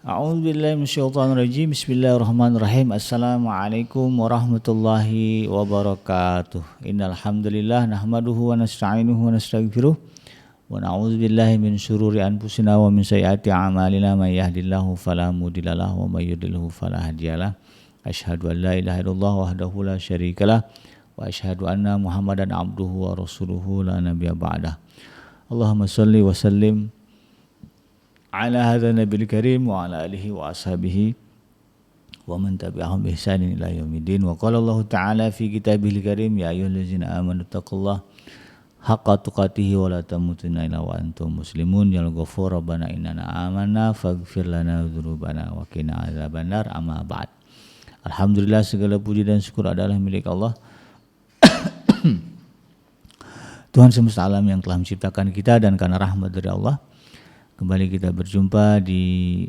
A'udzubillahi minasyaitonirrajim. Bismillahirrahmanirrahim. Assalamualaikum warahmatullahi wabarakatuh. Innal hamdalillah nahmaduhu wa nasta'inuhu wa nastaghfiruh wa na'udzubillahi min syururi anfusina wa min sayyiati a'malina may yahdihillahu fala mudhillalah wa may yudhlilhu fala hadiyalah. Asyhadu an la ilaha illallah wahdahu la syarikalah wa asyhadu anna Muhammadan abduhu wa rasuluhu la nabiyya ba'dah. Allahumma shalli wa sallim ala hadza nabiyil karim wa ala alihi wa ashabihi wa man tabi'ahum bi ihsanin ila yaumiddin. Wa qala Allah ta'ala fi kitabihil karim ya ayyuhallazina amanu taqullaha haqqa tuqatih wa la tamutunna illa wa antum muslimun. Ya ghafur rabbana innana amanna faghfir lana dzunubana wa qina adzabannar. Amma ba'd. Alhamdulillah, segala puji dan syukur adalah milik Allah Tuhan semesta alam yang telah menciptakan kita, dan karena rahmat dari Allah kembali kita berjumpa di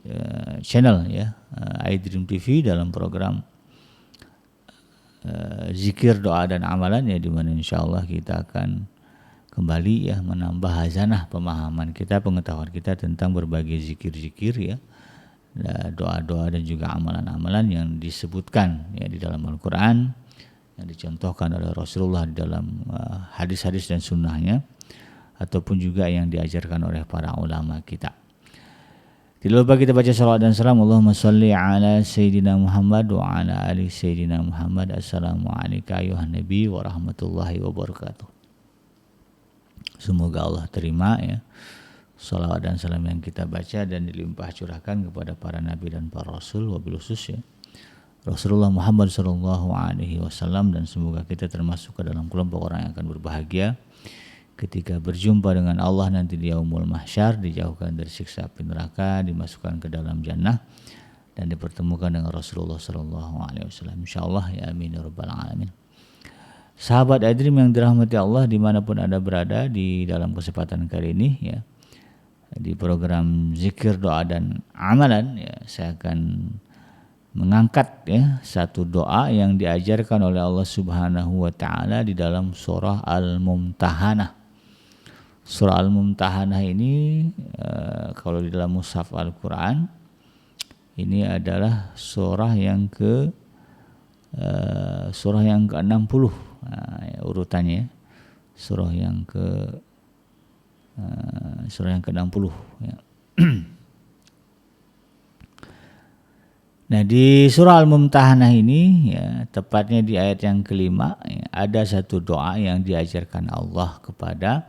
channel iDream TV dalam program zikir, doa dan amalan, di mana insyaallah kita akan kembali menambah hazanah pemahaman kita, pengetahuan kita tentang berbagai zikir-zikir, doa-doa dan juga amalan-amalan yang disebutkan di dalam Al-Quran, yang dicontohkan oleh Rasulullah di dalam hadis-hadis dan sunnahnya, ataupun juga yang diajarkan oleh para ulama kita. Tidak lupa kita baca salawat dan salam. Allahumma salli ala Sayyidina Muhammad wa ala ali Sayyidina Muhammad. Assalamualaikum ayuhan Nabi wa rahmatullahi wabarakatuh. Semoga Allah terima salawat dan salam yang kita baca dan dilimpah curahkan kepada para nabi dan para rasul, wabil khusus Rasulullah Muhammad sallallahu alaihi wasallam, dan semoga kita termasuk ke dalam kelompok orang yang akan berbahagia ketika berjumpa dengan Allah nanti di yaumul mahsyar, dijauhkan dari siksa api neraka, dimasukkan ke dalam jannah, dan dipertemukan dengan Rasulullah sallallahu alaihi wasallam. Insyaallah, ya amin ya rabbal alamin. Sahabat iDream yang dirahmati Allah dimanapun Anda berada, di dalam kesempatan kali ini di program zikir, doa dan amalan, saya akan mengangkat satu doa yang diajarkan oleh Allah Subhanahu wa taala di dalam surah Al-Mumtahanah. Surah Al-Mumtahanah ini kalau di dalam mushaf Al-Quran ini adalah surah yang ke-60 urutannya, surah yang ke-60 Nah, di surah Al-Mumtahanah ini tepatnya di ayat yang kelima ada satu doa yang diajarkan Allah kepada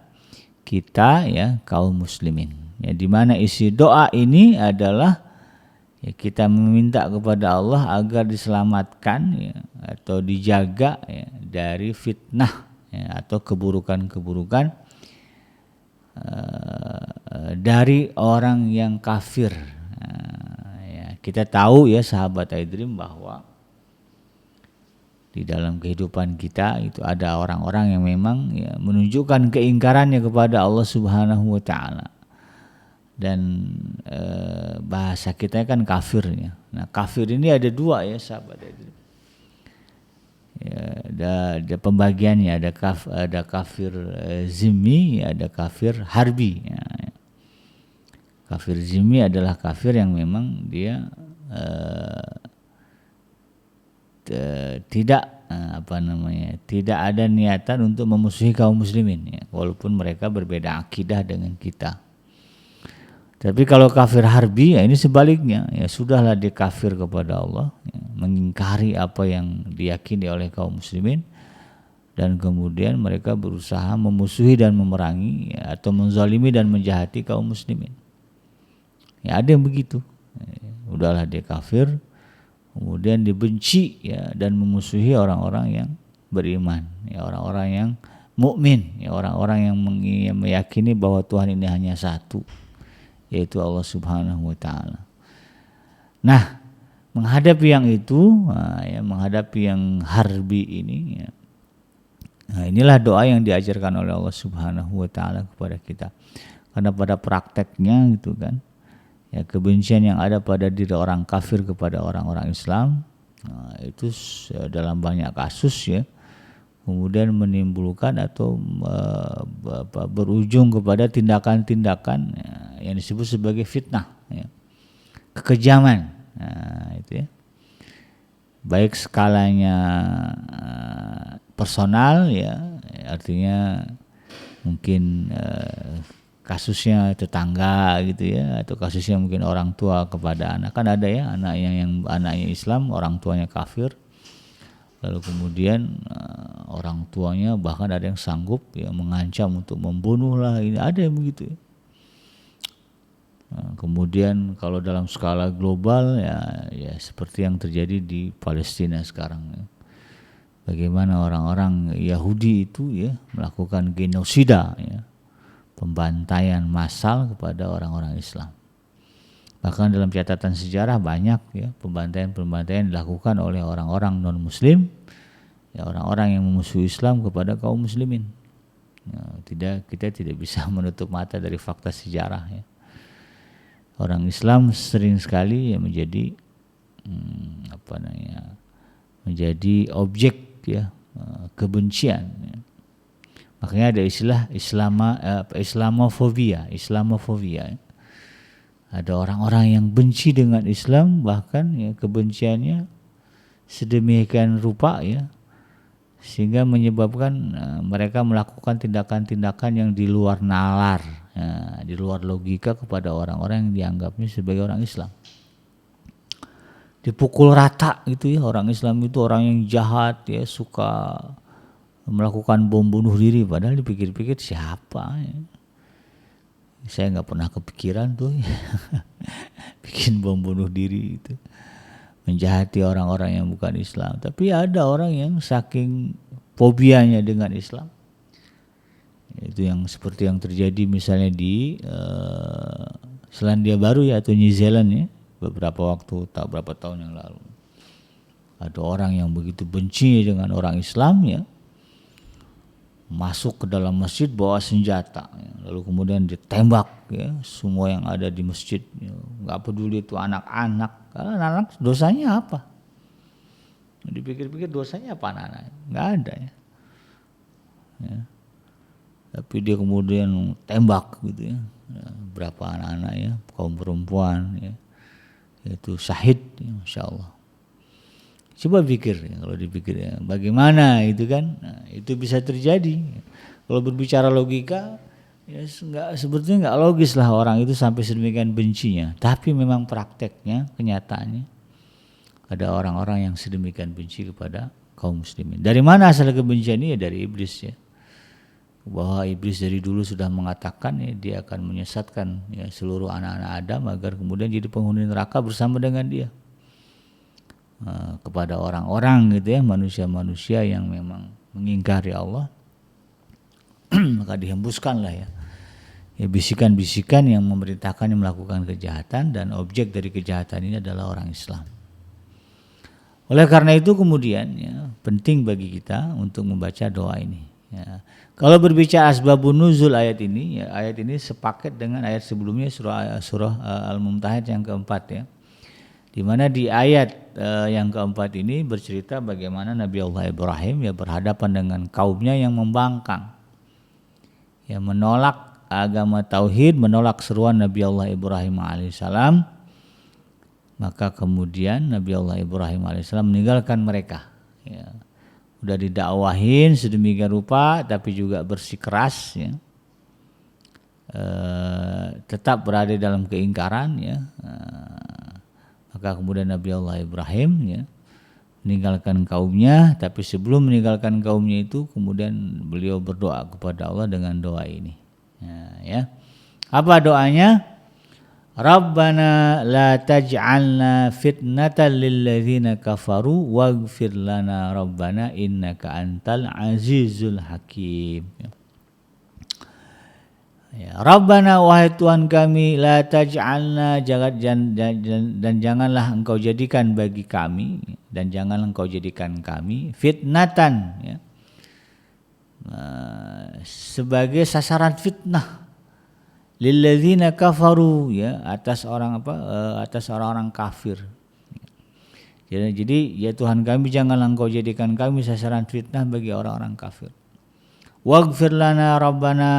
kita kaum muslimin, di mana isi doa ini adalah kita meminta kepada Allah agar diselamatkan atau dijaga dari fitnah atau keburukan-keburukan dari orang yang kafir. Kita tahu sahabat iDream bahwa di dalam kehidupan kita itu ada orang-orang yang memang menunjukkan keingkarannya kepada Allah Subhanahu wa taala. Dan bahasa kita kan kafir. Nah, kafir ini ada dua sahabat iDream. Ada pembagiannya, ada kafir zimmi, ada kafir harbi. Kafir zimmi adalah kafir yang memang dia tidak ada niatan untuk memusuhi kaum muslimin, walaupun mereka berbeda akidah dengan kita. Tapi kalau kafir harbi ini sebaliknya, sudahlah dia kafir kepada Allah, mengingkari apa yang diyakini oleh kaum muslimin, dan kemudian mereka berusaha memusuhi dan memerangi atau menzalimi dan menjahati kaum muslimin. Ada yang begitu, udahlah dia kafir, kemudian dibenci dan memusuhi orang-orang yang beriman, orang-orang yang mukmin, orang-orang yang meyakini bahwa Tuhan ini hanya satu, yaitu Allah Subhanahu wa taala. Nah, menghadapi yang itu, menghadapi yang harbi ini, inilah doa yang diajarkan oleh Allah Subhanahu wa taala kepada kita. Karena pada prakteknya kebencian yang ada pada diri orang kafir kepada orang-orang Islam itu dalam banyak kasus kemudian menimbulkan atau berujung kepada tindakan-tindakan yang disebut sebagai fitnah. kekejaman. Nah, itu ya. Baik skalanya personal ya, artinya mungkin kasusnya tetangga gitu ya, atau kasusnya mungkin orang tua kepada anak. Kan ada ya anaknya yang anaknya Islam, orang tuanya kafir. Lalu kemudian orang tuanya bahkan ada yang sanggup ya mengancam untuk membunuh lah, ini ada yang begitu ya. Nah, kemudian kalau dalam skala global ya seperti yang terjadi di Palestina sekarang ya. Bagaimana orang-orang Yahudi itu ya melakukan genosida ya, pembantaian massal kepada orang-orang Islam. Bahkan dalam catatan sejarah banyak ya pembantaian dilakukan oleh orang-orang non-Muslim, ya orang-orang yang memusuhi Islam kepada kaum Muslimin. Ya, kita tidak bisa menutup mata dari fakta sejarah ya. Orang Islam sering sekali ya menjadi menjadi objek ya kebencian. Ya. Makanya ada istilah Islamofobia. Ya. Ada orang-orang yang benci dengan Islam, bahkan ya kebenciannya sedemikian rupa ya sehingga menyebabkan mereka melakukan tindakan-tindakan yang di luar nalar ya, di luar logika kepada orang-orang yang dianggapnya sebagai orang Islam. Dipukul rata gitu ya, orang Islam itu orang yang jahat ya, suka melakukan bom bunuh diri, padahal dipikir-pikir siapa ya. Saya nggak pernah kepikiran tuh ya. Bikin bom bunuh diri itu, menjahati orang-orang yang bukan Islam. Tapi ada orang yang saking fobianya dengan Islam, itu yang seperti yang terjadi misalnya di Selandia Baru ya, atau New Zealand ya, beberapa tahun yang lalu. Ada orang yang begitu benci dengan orang Islam ya, masuk ke dalam masjid bawa senjata ya. Lalu kemudian ditembak ya semua yang ada di masjid ya. Nggak peduli itu anak-anak, karena anak dosanya apa? Dipikir-pikir dosanya apa anak-anak? Nggak ada ya. Tapi dia kemudian tembak gitu ya. Berapa anak-anak ya, kaum perempuan ya, itu syahid ya, Masya Allah. Coba pikir ya, kalau dipikir ya, bagaimana itu kan, nah, itu bisa terjadi. Kalau berbicara logika, ya sebetulnya nggak logis lah orang itu sampai sedemikian bencinya. Tapi memang prakteknya, kenyataannya, ada orang-orang yang sedemikian benci kepada kaum muslimin. Dari mana asal kebencian ini? Ya dari iblis ya. Bahwa iblis dari dulu sudah mengatakan ya, dia akan menyesatkan ya seluruh anak-anak Adam agar kemudian jadi penghuni neraka bersama dengan dia. Kepada orang-orang gitu ya, manusia-manusia yang memang mengingkari Allah, maka dihembuskanlah ya bisikan-bisikan yang memerintahkan melakukan kejahatan, dan objek dari kejahatan ini adalah orang Islam. Oleh karena itu kemudian ya, penting bagi kita untuk membaca doa ini ya. Kalau berbicara asbabun nuzul ayat ini ya, ayat ini sepaket dengan ayat sebelumnya surah Al-Mumtahanah yang keempat ya, di mana di ayat yang keempat ini bercerita bagaimana Nabi Allah Ibrahim ya berhadapan dengan kaumnya yang membangkang, ya menolak agama tauhid, menolak seruan Nabi Allah Ibrahim alaihissalam. Maka kemudian Nabi Allah Ibrahim alaihissalam meninggalkan mereka. Ya, udah didakwahin sedemikian rupa, tapi juga bersikeras ya, tetap berada dalam keingkaran ya. Maka kemudian Nabi Allah Ibrahim ya meninggalkan kaumnya, tapi sebelum meninggalkan kaumnya itu kemudian beliau berdoa kepada Allah dengan doa ini. Ya. Apa doanya? Rabbana la taj'alna fitnatan lilladzina kafaru waghfir lana rabbana innaka antal azizul hakim. Ya, Rabbana wahai Tuhan kami, la taj'alna dan janganlah engkau jadikan bagi kami, dan janganlah engkau jadikan kami fitnatan ya, sebagai sasaran fitnah lilladzina kafaru ya, atas orang-orang kafir. Jadi ya Tuhan kami, janganlah engkau jadikan kami sasaran fitnah bagi orang-orang kafir. Waghfir lana rabbana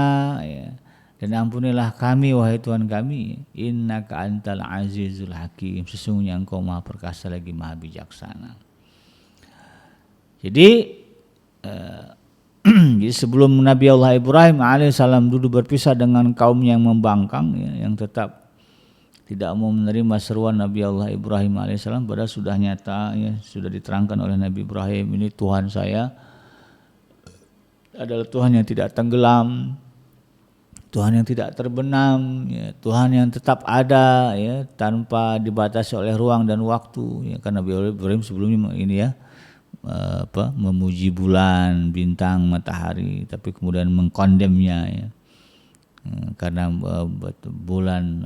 ya, Dan ampunilah kami wahai Tuhan kami, innaka antal azizul hakim, sesungguhnya Engkau Maha perkasa lagi Maha bijaksana. Jadi jadi sebelum Nabi Allah Ibrahim alaihissalam dulu berpisah dengan kaum yang membangkang, ya, yang tetap tidak mau menerima seruan Nabi Allah Ibrahim alaihissalam, padahal sudah nyata, ya, sudah diterangkan oleh Nabi Ibrahim, ini Tuhan saya adalah Tuhan yang tidak tenggelam, Tuhan yang tidak terbenam, ya, Tuhan yang tetap ada, ya, tanpa dibatasi oleh ruang dan waktu, ya, karena Nabi Ibrahim sebelumnya ini ya memuji bulan, bintang, matahari, tapi kemudian mengkondemnya, ya, karena bulan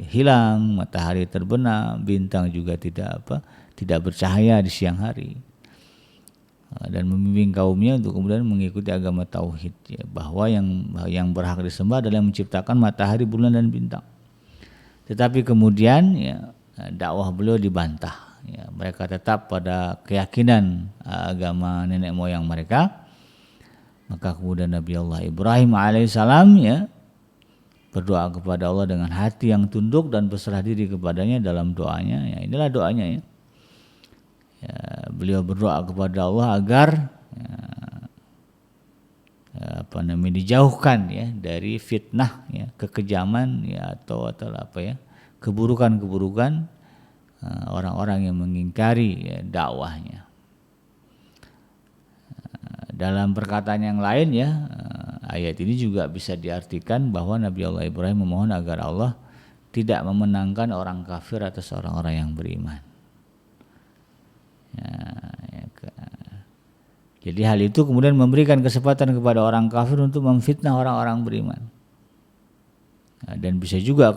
hilang, matahari terbenam, bintang juga tidak bercahaya di siang hari. Dan membimbing kaumnya untuk kemudian mengikuti agama tauhid, ya, bahwa yang berhak disembah adalah yang menciptakan matahari, bulan dan bintang. Tetapi kemudian, ya, dakwah beliau dibantah, ya, mereka tetap pada keyakinan agama nenek moyang mereka. Maka kemudian Nabi Allah Ibrahim alaihissalam, ya, berdoa kepada Allah dengan hati yang tunduk dan berserah diri kepadanya dalam doanya, ya, inilah doanya, ya. Ya, beliau berdoa kepada Allah agar dijauhkan, ya, dari fitnah, ya, kekejaman, ya, atau apa, ya, keburukan-keburukan orang-orang yang mengingkari, ya, dakwahnya. Dalam perkataan yang lain, ya, ayat ini juga bisa diartikan bahwa Nabi Allah Ibrahim memohon agar Allah tidak memenangkan orang kafir atas orang-orang yang beriman. Jadi hal itu kemudian memberikan kesempatan kepada orang kafir untuk memfitnah orang-orang beriman. Dan bisa juga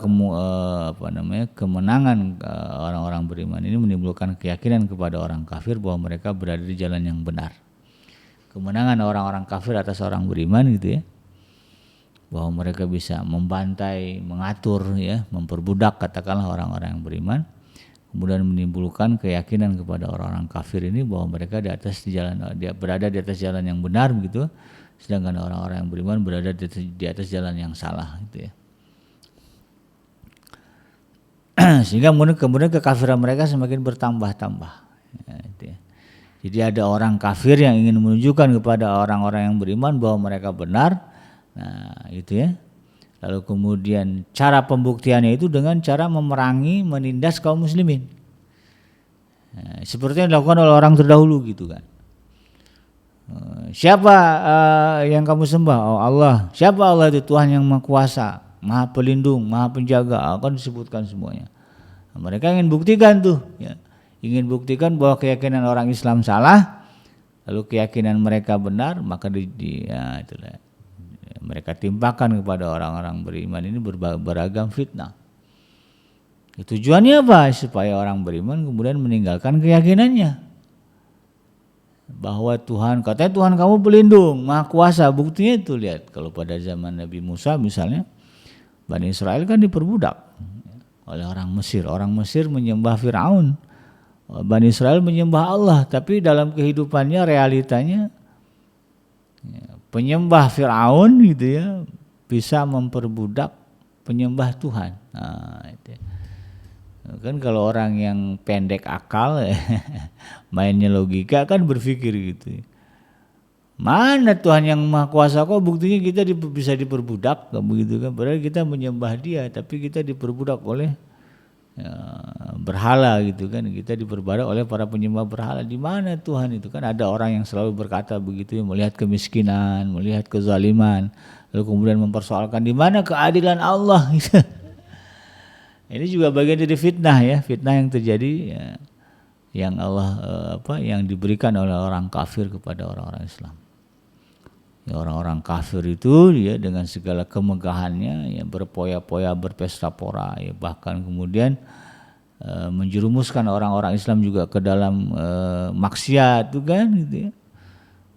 kemenangan orang-orang beriman ini menimbulkan keyakinan kepada orang kafir bahwa mereka berada di jalan yang benar. Kemenangan orang-orang kafir atas orang beriman, gitu, ya, bahwa mereka bisa membantai, mengatur, ya, memperbudak katakanlah orang-orang yang beriman. Kemudian menimbulkan keyakinan kepada orang-orang kafir ini bahwa mereka berada di atas jalan yang benar, begitu, sedangkan orang-orang yang beriman berada di atas jalan yang salah, gitu, ya. Sehingga kemudian kekafiran mereka semakin bertambah-tambah, ya, gitu, ya. Jadi ada orang kafir yang ingin menunjukkan kepada orang-orang yang beriman bahwa mereka benar, nah, itu, ya. Lalu kemudian cara pembuktiannya itu dengan cara memerangi, menindas kaum muslimin. Nah, seperti yang dilakukan oleh orang terdahulu, gitu kan. Siapa yang kamu sembah? Oh, Allah. Siapa Allah itu? Tuhan yang Maha Kuasa, Maha Pelindung, Maha Penjaga, akan disebutkan semuanya. Nah, mereka ingin buktikan tuh, ya. Ingin buktikan bahwa keyakinan orang Islam salah, lalu keyakinan mereka benar, maka ya, itulah. Mereka timpakan kepada orang-orang beriman ini beragam fitnah. Tujuannya apa? Supaya orang beriman kemudian meninggalkan keyakinannya bahwa katanya Tuhan kamu pelindung, Maha Kuasa. Buktinya itu, lihat, kalau pada zaman Nabi Musa misalnya, Bani Israel kan diperbudak oleh orang Mesir. Orang Mesir menyembah Firaun, Bani Israel menyembah Allah, tapi dalam kehidupannya realitanya, ya, penyembah Firaun, gitu, ya, bisa memperbudak penyembah Tuhan. Nah, itu. Kan kalau orang yang pendek akal, mainnya logika, kan berpikir gitu, mana Tuhan yang Maha Kuasa, kok buktinya kita bisa diperbudak, begitu kan? Padahal kita menyembah Dia, tapi kita diperbudak oleh, ya, berhala, gitu kan? Kita diperbudak oleh para penyembah berhala. Di mana Tuhan itu? Kan ada orang yang selalu berkata begitu, ya, melihat kemiskinan, melihat kezaliman, lalu kemudian mempersoalkan di mana keadilan Allah. Gitu. Ini juga bagian dari fitnah, ya, fitnah yang terjadi, ya, yang yang diberikan oleh orang kafir kepada orang-orang Islam. Ya, orang-orang kafir itu, ya, dengan segala kemegahannya, ya, berpoya-poya, berpesta pora, ya, bahkan kemudian menjerumuskan orang-orang Islam juga ke dalam maksiat, itu kan, gitu, ya.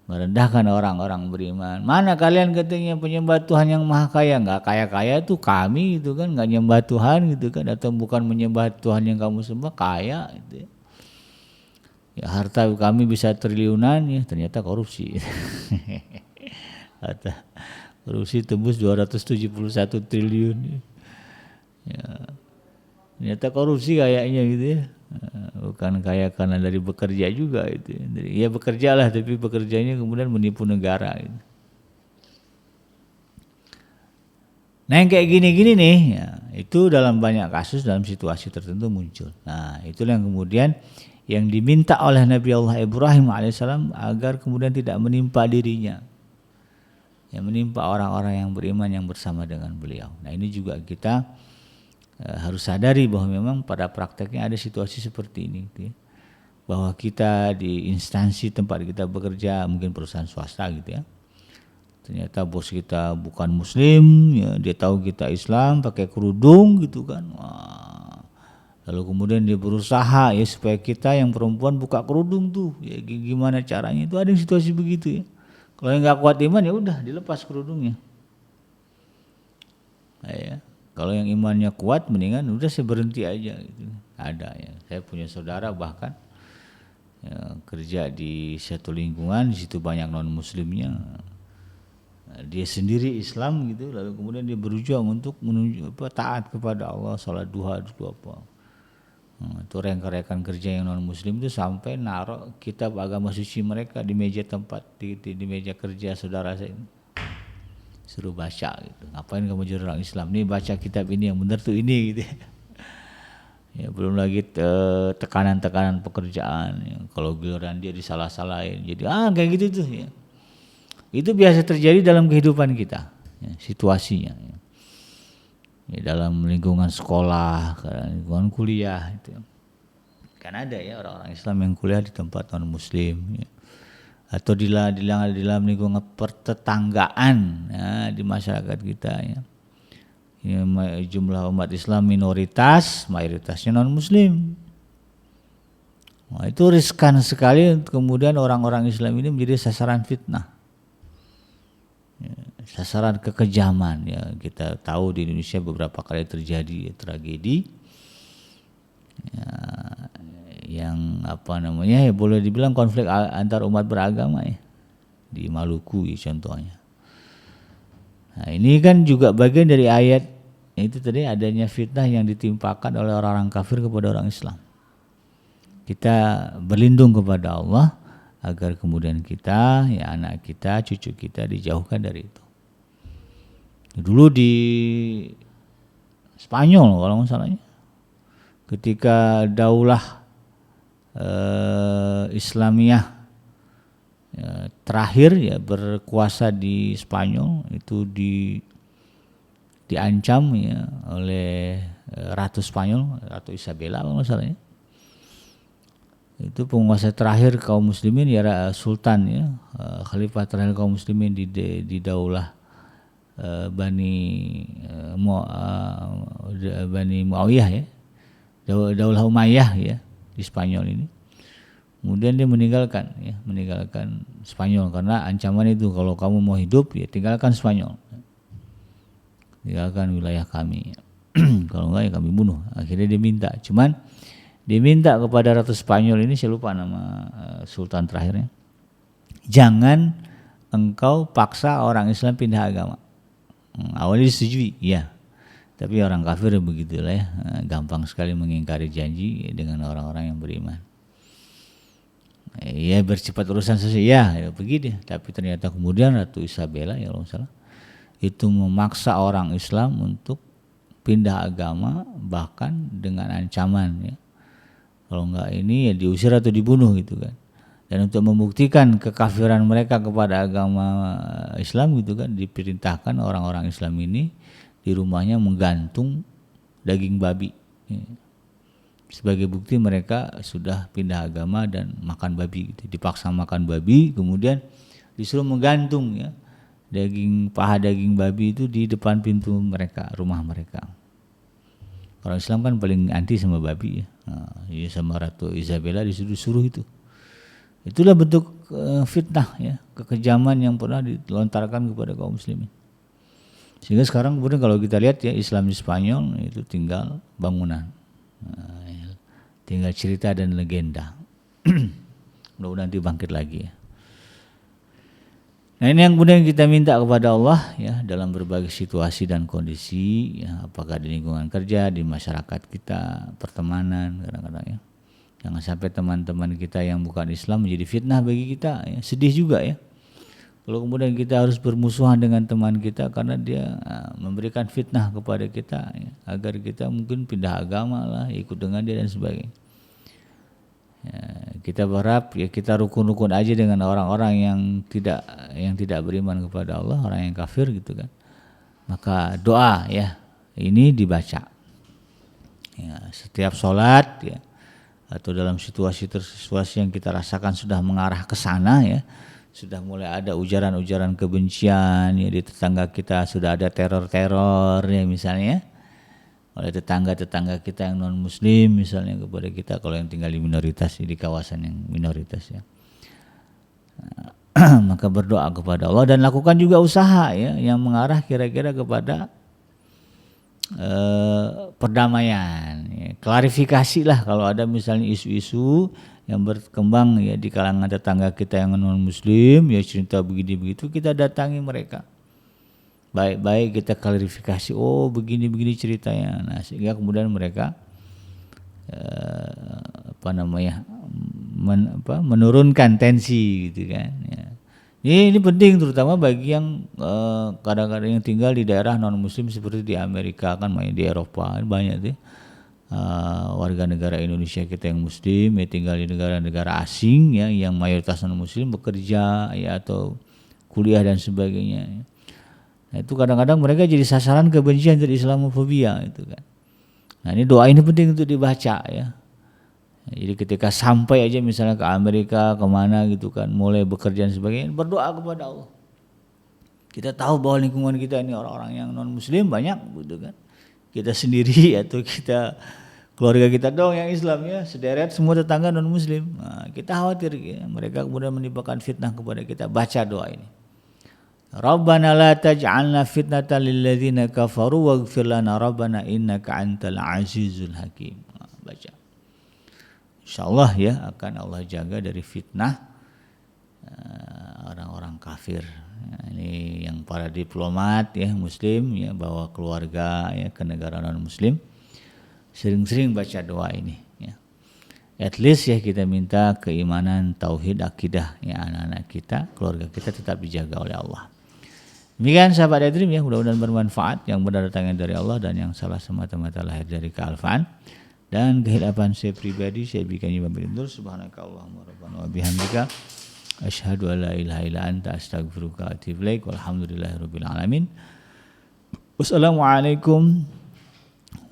Merendahkan orang-orang beriman. Mana kalian katanya penyembah Tuhan yang Maha Kaya? Enggak kaya-kaya itu kami, itu kan, enggak nyembah Tuhan, gitu kan, atau bukan menyembah Tuhan yang kamu sembah, kaya, gitu, ya. Ya, harta kami bisa triliunan, ya, ternyata korupsi. Korupsi tembus 271 triliun. Ya. Ternyata korupsi kayaknya gitu ya. Bukan kaya karena dari bekerja juga itu. Ya bekerja lah, tapi bekerjanya kemudian menipu negara gitu. Nah yang kayak gini-gini nih, ya, itu dalam banyak kasus dalam situasi tertentu muncul. Nah itulah yang kemudian yang diminta oleh Nabi Allah Ibrahim alaihissalam agar kemudian tidak menimpa dirinya, yang menimpa orang-orang yang beriman yang bersama dengan beliau. Nah ini juga kita harus sadari bahwa memang pada prakteknya ada situasi seperti ini, gitu ya. Bahwa kita di instansi tempat kita bekerja, mungkin perusahaan swasta gitu ya, ternyata bos kita bukan muslim, ya, dia tahu kita Islam, pakai kerudung gitu kan. Wah. Lalu kemudian dia berusaha ya supaya kita yang perempuan buka kerudung tuh. Ya gimana caranya? Itu ada yang situasi begitu ya. Kalau yang nggak kuat iman ya udah dilepas kerudungnya. Nah, ya. Kalau yang imannya kuat mendingan udah saya berhenti aja gitu. Ada ya. Saya punya saudara bahkan ya, kerja di satu lingkungan, di situ banyak non muslimnya. Dia sendiri Islam gitu, lalu kemudian dia berjuang untuk menuju taat kepada Allah, salat duha itu apa. Itu rekan-rekan kerja yang non muslim itu sampai naruh kitab agama suci mereka di meja tempat di meja kerja saudara saya ini. Suruh baca gitu. Ngapain kamu jadi orang Islam? Nih baca kitab ini yang benar tuh ini gitu. Ya belum lagi tekanan-tekanan pekerjaan. Ya. Kalau giliran dia disalah-salahin, jadi kayak gitu tuh ya. Itu biasa terjadi dalam kehidupan kita, ya, situasinya. Ya. Ya, dalam lingkungan sekolah, lingkungan kuliah, itu. Kan ada ya orang-orang Islam yang kuliah di tempat non Muslim, ya. Atau di dalam lingkungan pertetanggaan ya, di masyarakat kita. Ya. Ya, jumlah umat Islam minoritas, mayoritasnya non Muslim. Nah, itu riskan sekali kemudian orang-orang Islam ini menjadi sasaran fitnah. Ya, sasaran kekejaman ya, kita tahu di Indonesia beberapa kali terjadi tragedi ya, yang ya boleh dibilang konflik antar umat beragama ya di Maluku ya, contohnya. Nah, ini kan juga bagian dari ayat itu tadi, adanya fitnah yang ditimpakan oleh orang-orang kafir kepada orang Islam. Kita berlindung kepada Allah agar kemudian kita, ya anak kita, cucu kita dijauhkan dari itu. Dulu di Spanyol kalau nggak salahnya, ketika daulah Islamiyah terakhir ya berkuasa di Spanyol, itu diancam ya oleh Ratu Spanyol, Ratu Isabella kalau nggak salahnya. Itu penguasa terakhir kaum muslimin ya sultan ya, khalifah terakhir kaum muslimin di daulah Bani Muawiyah ya, daulah Umayyah ya di Spanyol ini. Kemudian dia meninggalkan Spanyol karena ancaman itu, kalau kamu mau hidup ya tinggalkan Spanyol, tinggalkan wilayah kami. Kalau enggak ya kami bunuh. Akhirnya dia minta kepada Ratu Spanyol ini, saya lupa nama sultan terakhirnya, jangan engkau paksa orang Islam pindah agama. Awalnya disetujui, ya, tapi orang kafir begitulah ya, gampang sekali mengingkari janji dengan orang-orang yang beriman. Ya bersifat urusan sesuai, ya begini. Tapi ternyata kemudian Ratu Isabella ya kalau salah itu memaksa orang Islam untuk pindah agama, bahkan dengan ancaman ya. Kalau enggak ini ya diusir atau dibunuh gitu kan. Dan untuk membuktikan kekafiran mereka kepada agama Islam gitu kan, diperintahkan orang-orang Islam ini di rumahnya menggantung daging babi ya. Sebagai bukti mereka sudah pindah agama dan makan babi gitu. Dipaksa makan babi, kemudian disuruh menggantung ya paha daging babi itu di depan pintu mereka, rumah mereka. Orang Islam kan paling anti sama babi ya. Ya sama Ratu Isabella disuruh itu. Itulah bentuk fitnah ya, kekejaman yang pernah dilontarkan kepada kaum muslimin. Sehingga sekarang kemudian kalau kita lihat ya, Islam di Spanyol itu tinggal bangunan. Tinggal cerita dan legenda. Mudah-mudahan nanti bangkit lagi ya. Nah ini yang kemudian kita minta kepada Allah ya dalam berbagai situasi dan kondisi ya, apakah di lingkungan kerja, di masyarakat kita, pertemanan kadang-kadang ya. Jangan sampai teman-teman kita yang bukan Islam menjadi fitnah bagi kita ya. Sedih juga ya. Kalau kemudian kita harus bermusuhan dengan teman kita karena dia memberikan fitnah kepada kita ya, agar kita mungkin pindah agama lah, ikut dengan dia dan sebagainya. Ya, kita berharap ya kita rukun-rukun aja dengan orang-orang yang tidak beriman kepada Allah, orang yang kafir gitu kan. Maka doa ya ini dibaca. Ya, setiap sholat ya atau dalam situasi yang kita rasakan sudah mengarah ke sana ya, sudah mulai ada ujaran-ujaran kebencian ya di tetangga kita, sudah ada teror-teror ya misalnya oleh tetangga-tetangga kita yang non muslim misalnya kepada kita kalau yang tinggal di minoritas di kawasan yang minoritas ya. Maka berdoa kepada Allah dan lakukan juga usaha ya yang mengarah kira-kira kepada perdamaian ya. Klarifikasi lah kalau ada misalnya isu-isu yang berkembang ya di kalangan tetangga kita yang non muslim ya cerita begini begitu, kita datangi mereka. Baik-baik kita klarifikasi, oh begini-begini ceritanya. Nah, sehingga kemudian mereka menurunkan tensi gitu kan ya. Ini penting terutama bagi yang kadang-kadang yang tinggal di daerah non muslim seperti di Amerika kan, di Eropa banyak tuh warga negara Indonesia kita yang muslim ya tinggal di negara-negara asing ya yang mayoritas non muslim bekerja ya atau kuliah dan sebagainya ya. Nah, itu kadang-kadang mereka jadi sasaran kebencian dari Islamofobia itu kan. Nah ini doa ini penting untuk dibaca ya. Jadi ketika sampai aja misalnya ke Amerika kemana gitu kan, mulai bekerja dan sebagainya, berdoa kepada Allah. Kita tahu bahwa lingkungan kita ini orang-orang yang non muslim banyak gitu kan. Kita sendiri atau kita keluarga kita dong yang Islam ya, sederet semua tetangga non muslim. Nah, kita khawatir ya, mereka kemudian menimpakan fitnah kepada kita. Baca doa ini. Rabbana la taj'alna fitnatan lil ladzina kafaru waghfir lana rabbana innaka antal azizul hakim. Nah, baca. Insyaallah ya akan Allah jaga dari fitnah orang-orang kafir. Nah, ini yang para diplomat ya muslim ya bawa keluarga ya ke negara non muslim sering-sering baca doa ini ya. At least ya kita minta keimanan, tauhid, akidah ya anak-anak kita, keluarga kita tetap dijaga oleh Allah. Demikian sahabat iDream ya, mudah-mudahan bermanfaat, yang benar datangnya dari Allah dan yang salah semata-mata lahir dari kealfaan dan kehilapan saya pribadi. Saya berikan imam berindur subhanakallahumma rabbana wa bihamdika asyhadu an la ilaha illa anta astaghfiruka wa atubu ilaik walhamdulillahirabbil alamin. Wassalamualaikum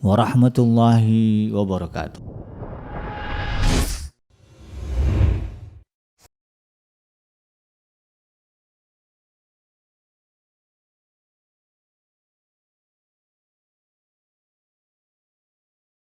warahmatullahi wabarakatuh.